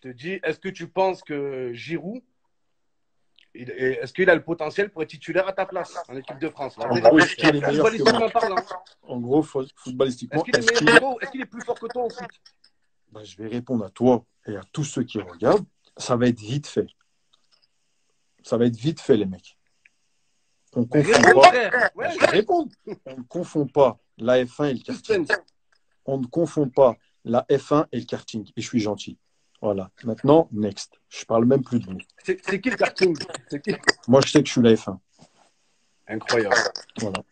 Je te dis, est-ce que tu penses que Giroud, est-ce qu'il a le potentiel pour être titulaire à ta place en équipe de France? La En gros, vérité, est-ce qu'il est meilleur que moi? footballistiquement parlant. En gros, Est-ce footballistiquement, qu'il est est-ce meilleur qu'il que est... toi? Est-ce qu'il est plus fort que toi au foot? Ben, je vais répondre à toi et à tous ceux qui regardent. Ça va être vite fait. Ça va être vite fait, les mecs. On ne Ben, confond réponds, pas. frère. Ben, Ouais, je vais répondre. On ne confond pas la F1 et le karting. suspense. On ne confond pas la F1 et le karting. Et je suis gentil. Voilà. Maintenant, next. Je parle même plus de vous. C'est qui le karting? C'est qui? Moi, je sais que je suis la F1. Incroyable. Voilà.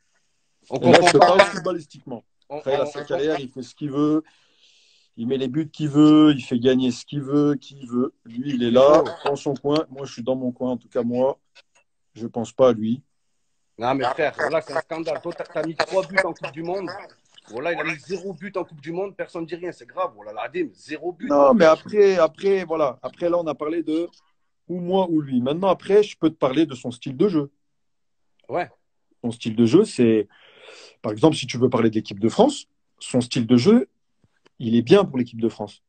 On Et là, je te comprend parle pas. footballistiquement. On, Après, il a on, sa on, carrière, il fait ce qu'il veut. Il met les buts qu'il veut, il fait gagner ce qu'il veut, qui veut. Lui, il est là, dans son coin. Moi, je suis dans mon coin. En tout cas, moi, je ne pense pas à lui. Non, mais frère, voilà, c'est un scandale. Toi, t'as mis 3 buts en Coupe du Monde. Voilà, il a mis 0 but en Coupe du Monde. Personne ne dit rien. C'est grave. Voilà, l'ADM, 0 but. Non, mais après, voilà. Après, là, on a parlé de ou moi ou lui. Maintenant, après, je peux te parler de son style de jeu. Ouais. Son style de jeu, c'est, par exemple, si tu veux parler de l'équipe de France, son style de jeu, il est bien pour l'équipe de France.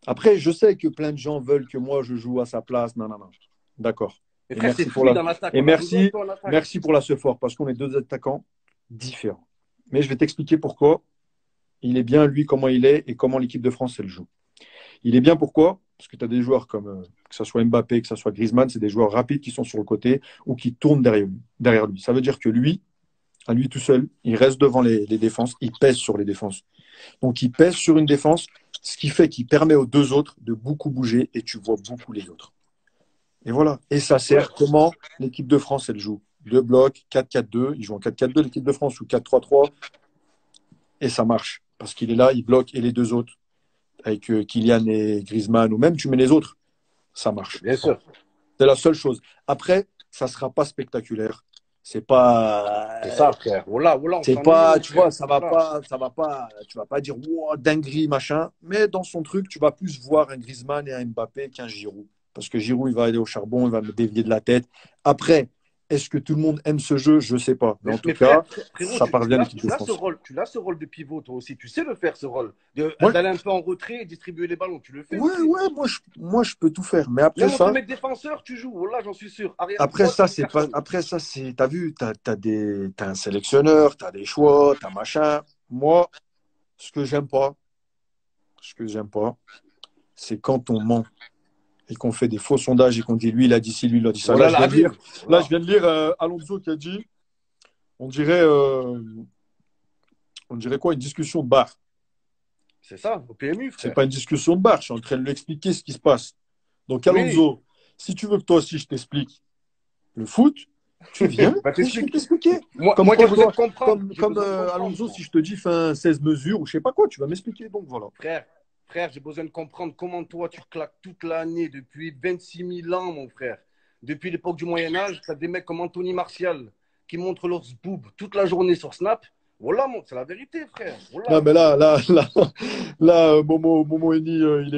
Après, je sais que plein de gens veulent que moi, je joue à sa place. Non, non, non. D'accord. Mais Et frère, c'est merci pour fluide la, en attaque. et On a besoin de merci, toi en attaque. merci pour la ce fort, parce qu'on est deux attaquants différents. Mais je vais t'expliquer pourquoi il est bien, lui, comment il est et comment l'équipe de France, elle joue. Il est bien pourquoi? Parce que tu as des joueurs comme, que ce soit Mbappé, que ce soit Griezmann, c'est des joueurs rapides qui sont sur le côté ou qui tournent derrière lui. Ça veut dire que lui, à lui tout seul, il reste devant les défenses, il pèse sur les défenses. Donc, il pèse sur une défense, ce qui fait qu'il permet aux deux autres de beaucoup bouger et tu vois beaucoup les autres. Et voilà. Et ça sert comment l'équipe de France, elle joue. Deux blocs, 4-4-2. Ils jouent en 4-4-2, l'équipe de France, ou 4-3-3. Et ça marche. Parce qu'il est là, il bloque et les deux autres, avec Kylian et Griezmann, ou même tu mets les autres, ça marche. Bien sûr. C'est la seule chose. Après, ça ne sera pas spectaculaire. C'est pas. C'est ça, frère. Voilà, voilà, on C'est s'ennuie, pas, mon tu frère. vois, ça va pas, tu vas pas dire, wow, dinguerie, machin. Mais dans son truc, tu vas plus voir un Griezmann et un Mbappé qu'un Giroud. Parce que Giroud, il va aller au charbon, il va me dévier de la tête. Après, est-ce que tout le monde aime ce jeu? Je ne sais pas. Mais en tout cas, frérot, ça parvient à l'équipe tu de as ce France. rôle, tu as ce rôle de pivot, toi aussi. Tu sais le faire, ce rôle. Moi, D'aller un peu en retrait et distribuer les ballons. Tu le fais ouais, aussi. ouais, moi, je peux tout faire. Mais après Même on te ça, met défenseur, tu joues. Voilà, j'en suis sûr. Arrière droite, c'est pas, personne. après ça, c'est, t'as vu, t'as un sélectionneur, t'as des choix, t'as machin. Moi, ce que j'aime pas, c'est quand on ment et qu'on fait des faux sondages et qu'on dit lui, il a dit ci, lui, il a dit ça. Voilà la ville. Là, Voilà. je viens de lire Alonso qui a dit, on dirait, on dirait quoi, une discussion de bar. C'est ça, au PMU, C'est frère. pas une discussion de bar, je suis en train de lui expliquer ce qui se passe. Donc, Oui. Alonso, si tu veux que toi aussi je t'explique le foot, tu viens Bah, et je vais t'expliques. t'expliquer. Comme Moi, j'ai quoi, besoin de toi, comprendre. J'ai comme besoin de comprendre, Alonso, moi. si je te dis fais un 16 mesures ou je sais pas quoi, tu vas m'expliquer. Donc voilà. Frère, j'ai besoin de comprendre comment toi, tu claques toute l'année depuis 26 000 ans, mon frère. Depuis l'époque du Moyen-Âge, tu as des mecs comme Anthony Martial qui montrent leurs boobs toute la journée sur Snap. Voilà, c'est la vérité, frère. Non, Voilà. mais là, Momo Eni, il est